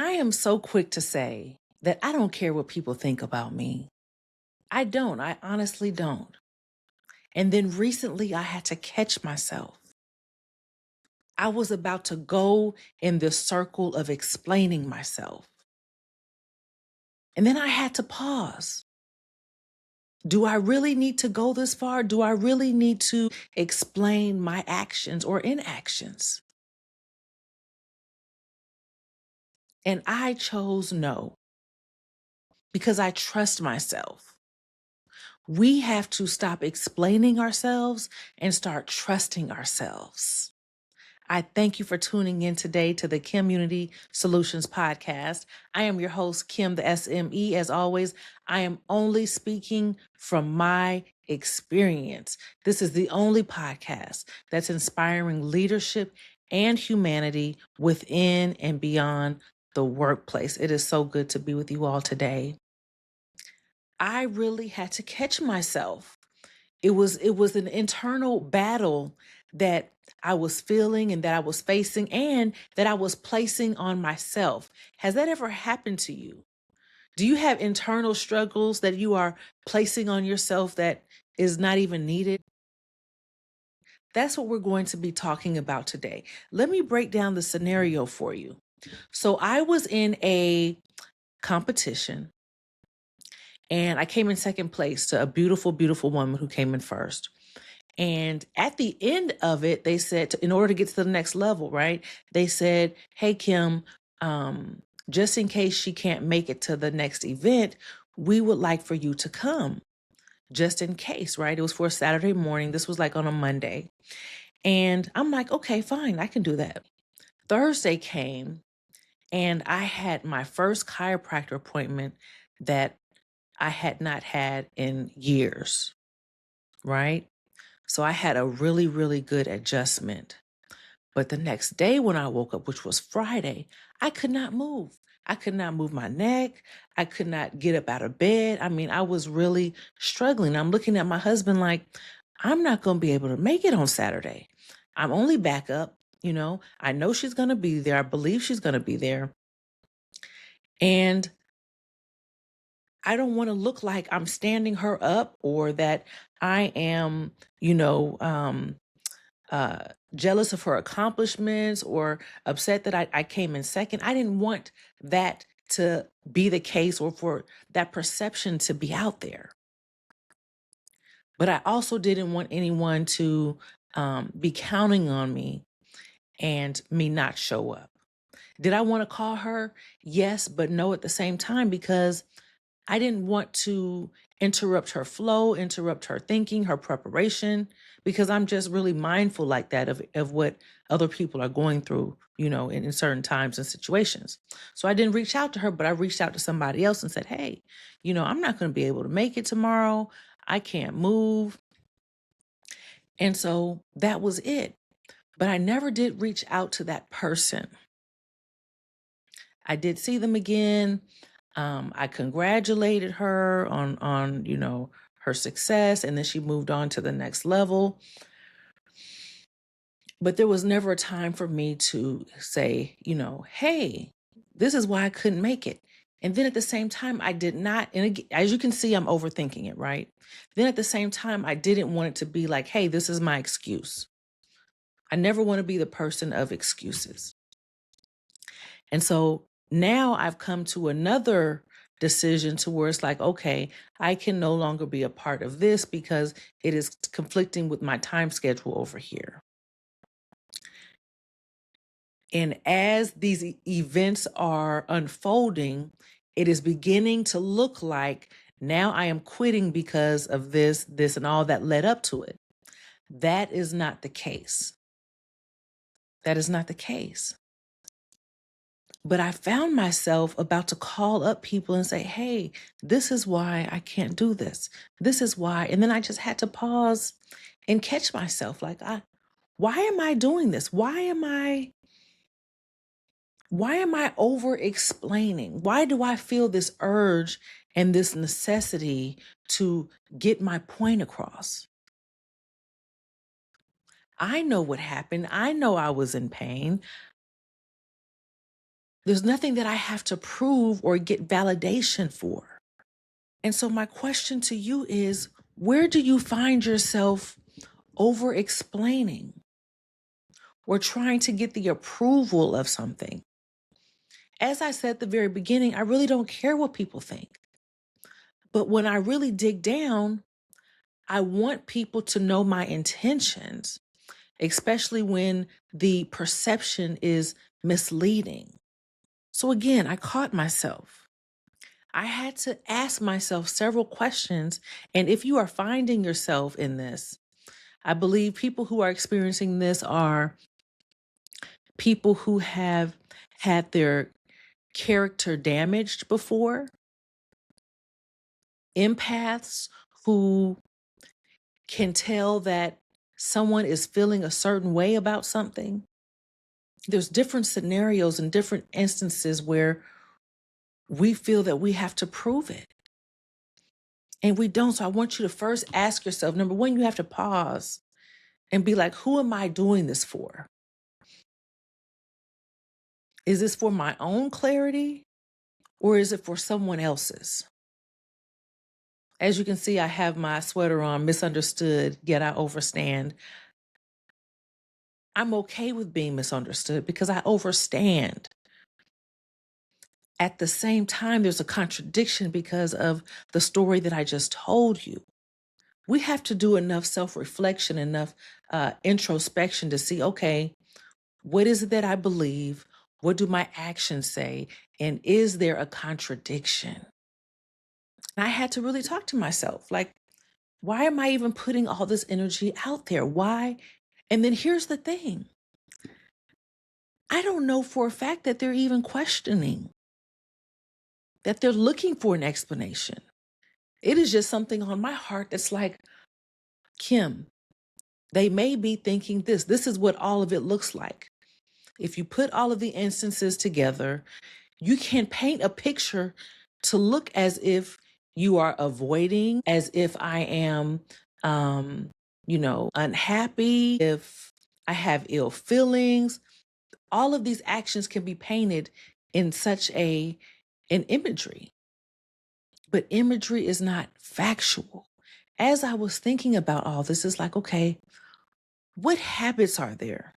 I am so quick to say that I don't care what people think about me. I don't. I honestly don't. And then recently I had to catch myself. I was about to go in this circle of explaining myself. And then I had to pause. Do I really need to go this far? Do I really need to explain my actions or inactions? And I chose no because I trust myself. We have to stop explaining ourselves and start trusting ourselves. I thank you for tuning in today to the KimUnity Solutions podcast. I am your host, Kim, the SME. As always, I am only speaking from my experience. This is the only podcast that's inspiring leadership and humanity within and beyond the workplace. It is so good to be with you all today. I really had to catch myself. It was an internal battle that I was feeling and that I was facing and that I was placing on myself. Has that ever happened to you? Do you have internal struggles that you are placing on yourself that is not even needed? That's what we're going to be talking about today. Let me break down the scenario for you. So I was in a competition and I came in second place to a beautiful, beautiful woman who came in first. And at the end of it, they said, in order to get to the next level, right? They said, hey, Kim, just in case she can't make it to the next event, we would like for you to come, just in case, right? It was for a Saturday morning. This was like on a Monday. And I'm like, okay, fine, I can do that. Thursday came and I had my first chiropractor appointment that I had not had in years, right? So I had a really, really good adjustment. But the next day when I woke up, which was Friday, I could not move. I could not move my neck. I could not get up out of bed. I mean, I was really struggling. I'm looking at my husband like, I'm not going to be able to make it on Saturday. I'm only back up. I know she's going to be there. I believe she's going to be there. And I don't want to look like I'm standing her up or that I am, uh, jealous of her accomplishments or upset that I came in second. I didn't want that to be the case or for that perception to be out there. But I also didn't want anyone to be counting on me and me not show up. Did I want to call her? Yes, but no at the same time because I didn't want to interrupt her flow, interrupt her thinking, her preparation, because I'm just really mindful like that of what other people are going through, in certain times and situations. So I didn't reach out to her, but I reached out to somebody else and said, hey, I'm not going to be able to make it tomorrow. I can't move. And so that was it. But I never did reach out to that person. I did see them again. I congratulated her on her success, and then she moved on to the next level. But there was never a time for me to say, hey, this is why I couldn't make it. And then at the same time, I did not, as you can see, I'm overthinking it, right? Then at the same time, I didn't want it to be like, hey, this is my excuse. I never want to be the person of excuses. And so now I've come to another decision to where it's like, okay, I can no longer be a part of this because it is conflicting with my time schedule over here. And as these events are unfolding, it is beginning to look like now I am quitting because of this, and all that led up to it. That is not the case. That is not the case. But I found myself about to call up people and say, hey, this is why I can't do this. This is why. And then I just had to pause and catch myself like, why am I doing this? Why am I over explaining? Why do I feel this urge and this necessity to get my point across? I know what happened. I know I was in pain. There's nothing that I have to prove or get validation for. And so my question to you is, where do you find yourself over explaining or trying to get the approval of something? As I said at the very beginning, I really don't care what people think. But when I really dig down, I want people to know my intentions, especially when the perception is misleading. So again, I caught myself. I had to ask myself several questions. And if you are finding yourself in this, I believe people who are experiencing this are people who have had their character damaged before, empaths who can tell that someone is feeling a certain way about something. There's different scenarios and different instances where we feel that we have to prove it. And we don't. So I want you to first ask yourself, number one, you have to pause and be like, who am I doing this for? Is this for my own clarity or is it for someone else's? As you can see, I have my sweater on, misunderstood, yet I overstand. I'm okay with being misunderstood because I overstand. At the same time, there's a contradiction because of the story that I just told you. We have to do enough self-reflection, enough introspection to see, okay, what is it that I believe? What do my actions say? And is there a contradiction? And I had to really talk to myself, like, why am I even putting all this energy out there? Why? And then here's the thing. I don't know for a fact that they're even questioning, that they're looking for an explanation. It is just something on my heart that's like, Kim, they may be thinking this. This is what all of it looks like. If you put all of the instances together, you can paint a picture to look as if you are avoiding, as if I am, unhappy, if I have ill feelings. All of these actions can be painted in such an imagery, but imagery is not factual. As I was thinking about all this, it's like, okay, what habits are there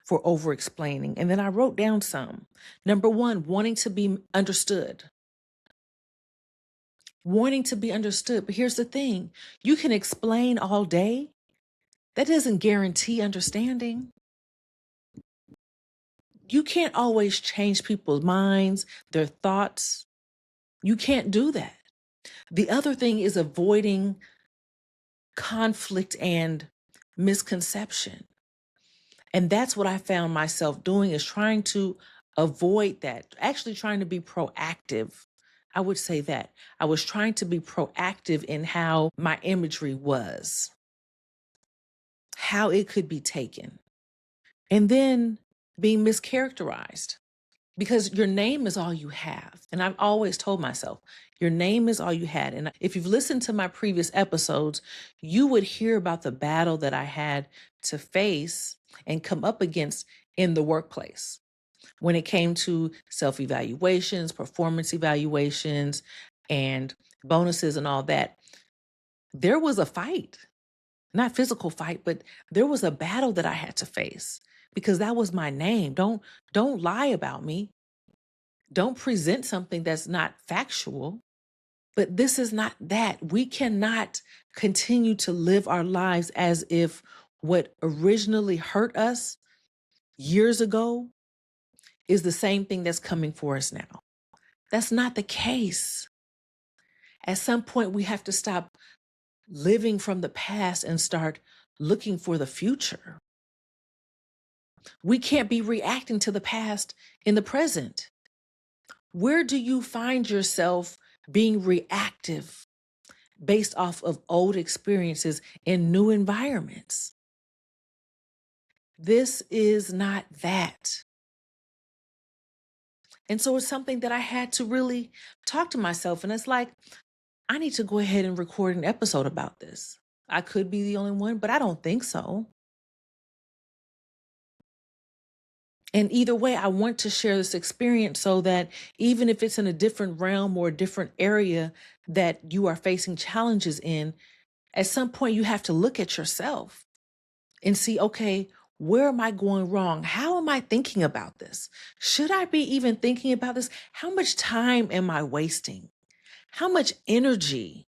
for over explaining? And then I wrote down some. Number one, wanting to be understood. Wanting to be understood. But here's the thing, you can explain all day. That doesn't guarantee understanding. You can't always change people's minds, their thoughts. You can't do that. The other thing is avoiding conflict and misconception. And that's what I found myself doing, is trying to avoid that, actually trying to be proactive. I would say that I was trying to be proactive in how my imagery was, how it could be taken, and then being mischaracterized. Because your name is all you have. And I've always told myself, your name is all you had. And if you've listened to my previous episodes, you would hear about the battle that I had to face and come up against in the workplace when it came to self-evaluations, performance evaluations, and bonuses and all that. There was a fight, not physical fight, but there was a battle that I had to face because that was my name. Don't lie about me. Don't present something that's not factual. But this is not that. We cannot continue to live our lives as if what originally hurt us years ago is the same thing that's coming for us now. That's not the case. At some point, we have to stop living from the past and start looking for the future. We can't be reacting to the past in the present. Where do you find yourself being reactive based off of old experiences in new environments? This is not that. And so it's something that I had to really talk to myself. And it's like, I need to go ahead and record an episode about this. I could be the only one, but I don't think so. And either way, I want to share this experience so that even if it's in a different realm or a different area that you are facing challenges in, at some point you have to look at yourself and see, okay, where am I going wrong? How am I thinking about this? Should I be even thinking about this? How much time am I wasting? How much energy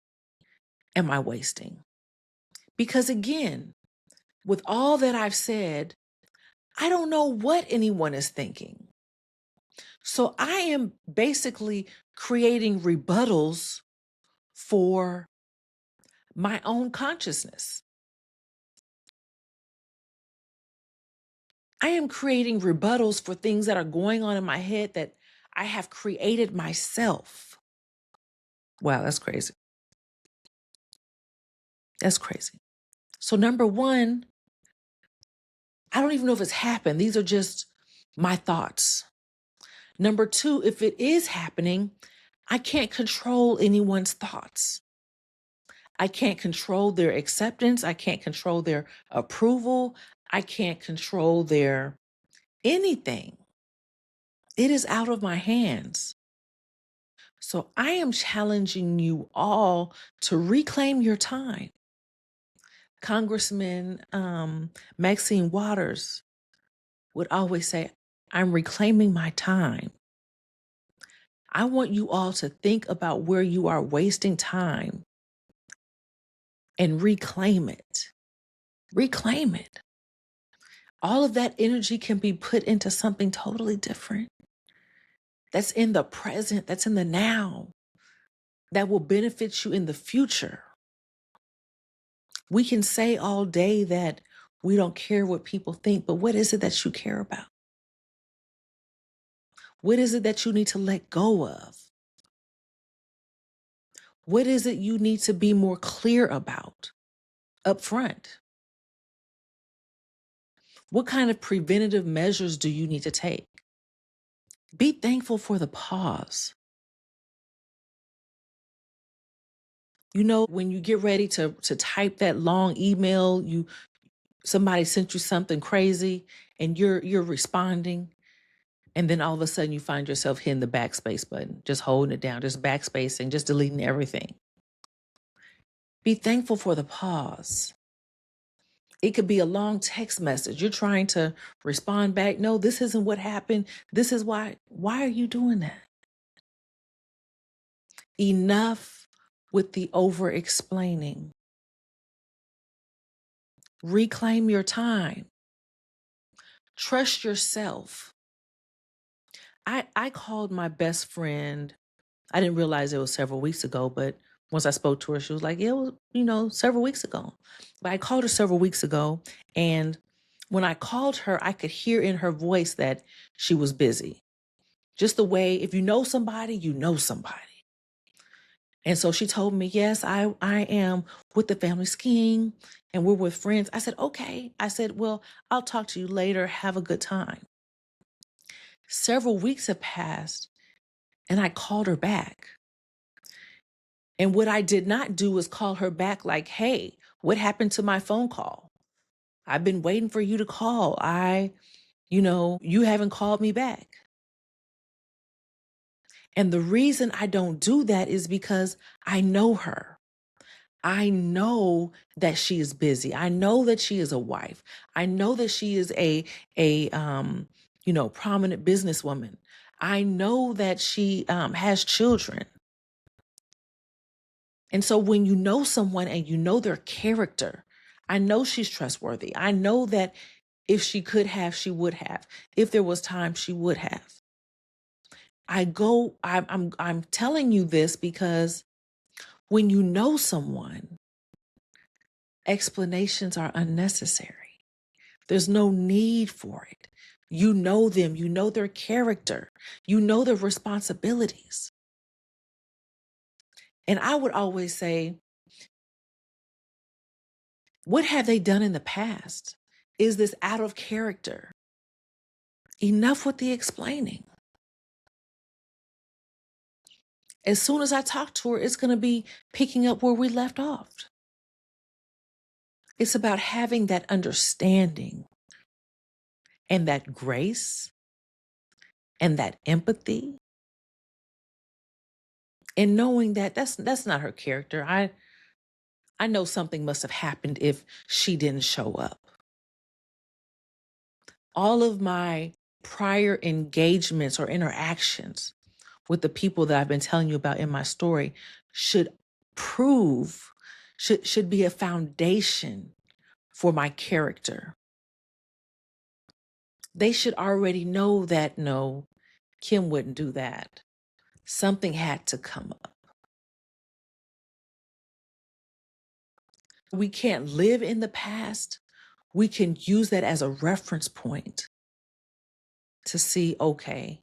am I wasting? Because again, with all that I've said, I don't know what anyone is thinking. So I am basically creating rebuttals for my own consciousness. I am creating rebuttals for things that are going on in my head that I have created myself. Wow, that's crazy. That's crazy. So number one, I don't even know if it's happened. These are just my thoughts. Number two, if it is happening, I can't control anyone's thoughts. I can't control their acceptance. I can't control their approval. I can't control their anything. It is out of my hands. So I am challenging you all to reclaim your time. Congressman Maxine Waters would always say, I'm reclaiming my time. I want you all to think about where you are wasting time and reclaim it. Reclaim it. All of that energy can be put into something totally different. That's in the present, that's in the now, that will benefit you in the future. We can say all day that we don't care what people think, but what is it that you care about? What is it that you need to let go of? What is it you need to be more clear about up front? What kind of preventative measures do you need to take? Be thankful for the pause. You know, when you get ready to type that long email, somebody sent you something crazy and you're responding, and then all of a sudden you find yourself hitting the backspace button, just holding it down, just backspacing, just deleting everything. Be thankful for the pause. It could be a long text message. You're trying to respond back. No, this isn't what happened. This is why. Why are you doing that? Enough with the over explaining. Reclaim your time. Trust yourself. I called my best friend. I didn't realize it was several weeks ago, but once I spoke to her, she was like, yeah, it was, several weeks ago. But I called her several weeks ago. And when I called her, I could hear in her voice that she was busy. Just the way, if you know somebody, you know somebody. And so she told me, yes, I am with the family skiing and we're with friends. I said, okay. I said, well, I'll talk to you later. Have a good time. Several weeks have passed and I called her back. And what I did not do was call her back like, hey, what happened to my phone call? I've been waiting for you to call. You haven't called me back. And the reason I don't do that is because I know her. I know that she is busy. I know that she is a wife. I know that she is a prominent businesswoman. I know that she has children. And so when you know someone and you know their character, I know she's trustworthy. I know that if she could have, she would have. If there was time, she would have. I'm telling you this because when you know someone, explanations are unnecessary. There's no need for it. You know them, you know their character, you know their responsibilities. And I would always say, what have they done in the past? Is this out of character? Enough with the explaining. As soon as I talk to her, it's going to be picking up where we left off. It's about having that understanding and that grace and that empathy, and knowing that that's not her character. I know something must have happened if she didn't show up. All of my prior engagements or interactions with the people that I've been telling you about in my story should prove, should be a foundation for my character. They should already know that no, Kim wouldn't do that. Something had to come up. We can't live in the past. We can use that as a reference point to see, okay,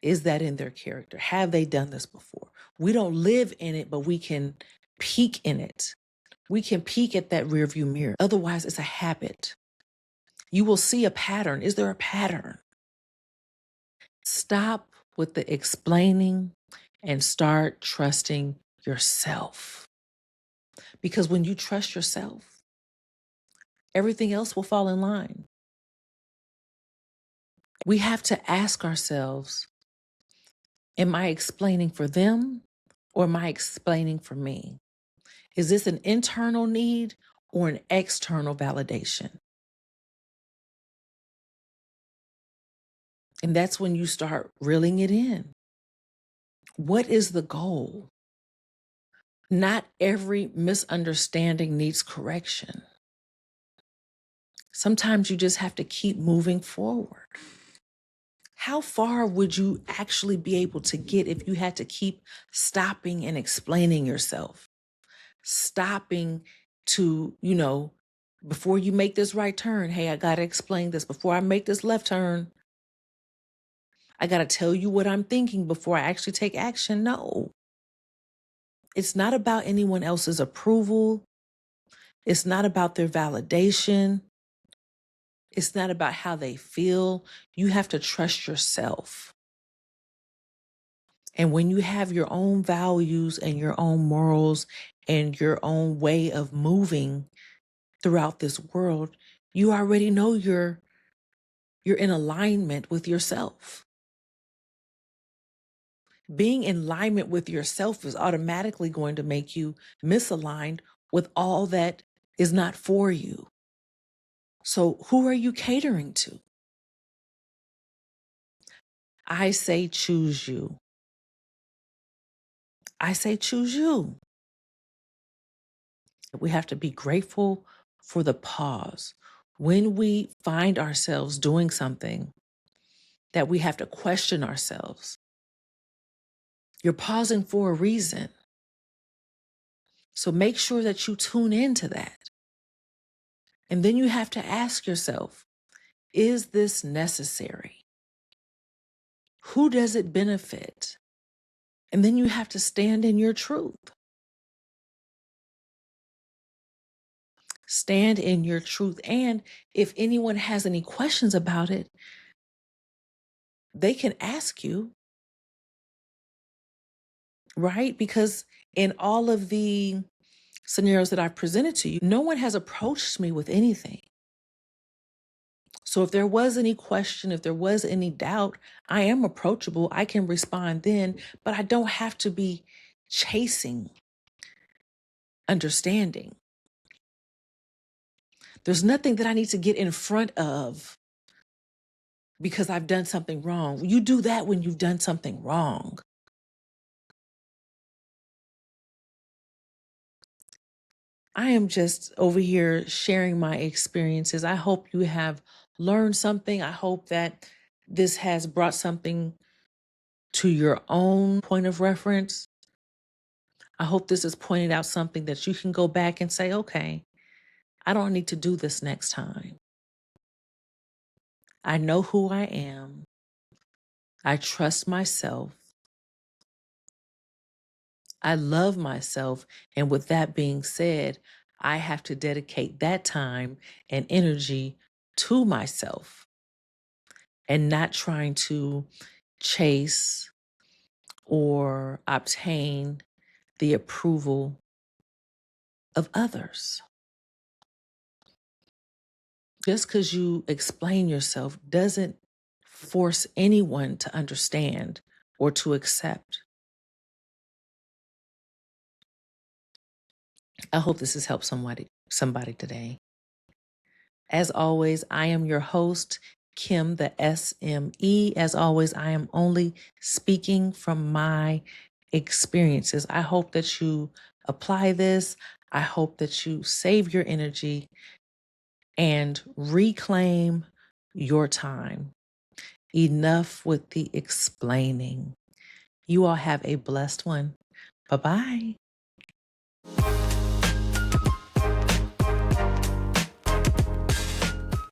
is that in their character? Have they done this before? We don't live in it, but we can peek in it. We can peek at that rearview mirror. Otherwise, it's a habit. You will see a pattern. Is there a pattern? Stop with the explaining and start trusting yourself. Because when you trust yourself, everything else will fall in line. We have to ask ourselves, am I explaining for them or am I explaining for me? Is this an internal need or an external validation? And that's when you start reeling it in. What is the goal? Not every misunderstanding needs correction. Sometimes you just have to keep moving forward. How far would you actually be able to get if you had to keep stopping and explaining yourself? Stopping to, before you make this right turn, hey, I got to explain this. Before I make this left turn, I got to tell you what I'm thinking before I actually take action. No, it's not about anyone else's approval. It's not about their validation. It's not about how they feel. You have to trust yourself. And when you have your own values and your own morals and your own way of moving throughout this world, you already know you're in alignment with yourself. Being in alignment with yourself is automatically going to make you misaligned with all that is not for you. So who are you catering to? I say choose you. I say choose you. We have to be grateful for the pause. When we find ourselves doing something that we have to question ourselves, you're pausing for a reason. So make sure that you tune into that. And then you have to ask yourself, is this necessary? Who does it benefit? And then you have to stand in your truth. Stand in your truth. And if anyone has any questions about it, they can ask you, right? Because in all of the scenarios that I've presented to you, no one has approached me with anything. So if there was any question, if there was any doubt, I am approachable. I can respond then, but I don't have to be chasing understanding. There's nothing that I need to get in front of because I've done something wrong. You do that when you've done something wrong. I am just over here sharing my experiences. I hope you have learned something. I hope that this has brought something to your own point of reference. I hope this has pointed out something that you can go back and say, okay, I don't need to do this next time. I know who I am. I trust myself. I love myself. And with that being said, I have to dedicate that time and energy to myself and not trying to chase or obtain the approval of others. Just because you explain yourself doesn't force anyone to understand or to accept. I hope this has helped somebody today. As always, I am your host, Kim, the SME. As always, I am only speaking from my experiences. I hope that you apply this. I hope that you save your energy and reclaim your time. Enough with the explaining. You all have a blessed one. Bye-bye.